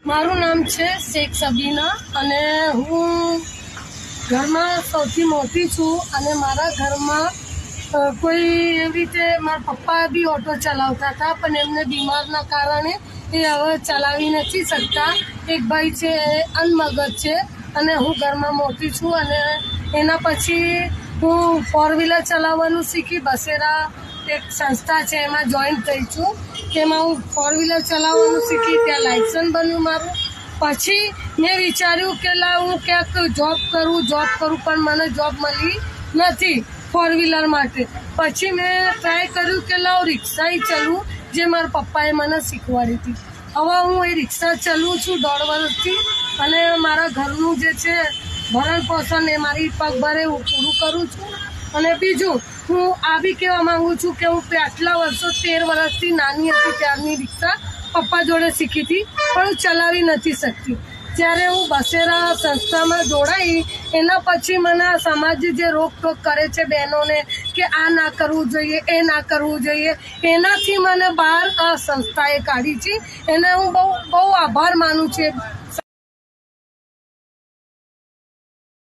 મારું નામ છે શેખ સબીના અને હું ઘરમાં સૌથી મોટી છું અને મારા ઘરમાં કોઈ એવી રીતે મારા પપ્પા બી ઓટો ચલાવતા હતા પણ એમને બીમારના કારણે એ હવે ચલાવી નથી શકતા. એક ભાઈ છે એ અનમગજ છે અને હું ઘરમાં મોટી છું અને એના પછી હું 4 વ્હીલર ચલાવવાનું શીખી. બસેરા એક સંસ્થા છે એમાં જોઈન્ટ થઈ છું. તેમાં હું 4 વ્હીલર ચલાવવાનું શીખી, ત્યાં લાયસન્સ બન્યું મારું. પછી મેં વિચાર્યું કે હું ક્યાંક જોબ કરું પણ મને જોબ મળી નથી 4 વ્હીલર માટે. પછી મેં ટ્રાય કર્યું કે રિક્ષા ચલાવું જે મારા પપ્પાએ મને શીખવાડી હતી. હવે હું એ રિક્ષા ચલાવું છું 1.5 વર્ષથી અને મારા ઘરનું જે છે ભરણ પોષણ એ મારી પગભરે હું પૂરું કરું છું. અને બીજું હું આ બી કહેવા માગું છું કે હું આટલા વર્ષો 13 વર્ષથી નાની હતી ત્યારની રિક્ષા પપ્પા જોડે શીખી હતી પણ હું ચલાવી નથી શકતી. જ્યારે હું બસેરા સંસ્થામાં જોડાઈ એના પછી મને સમાજ જે રોકટોક કરે છે બહેનોને કે આ ના કરવું જોઈએ, એ ના કરવું જોઈએ, એનાથી મને બહાર આ સંસ્થાએ કાઢી છે. એને હું બહુ આભાર માનું છું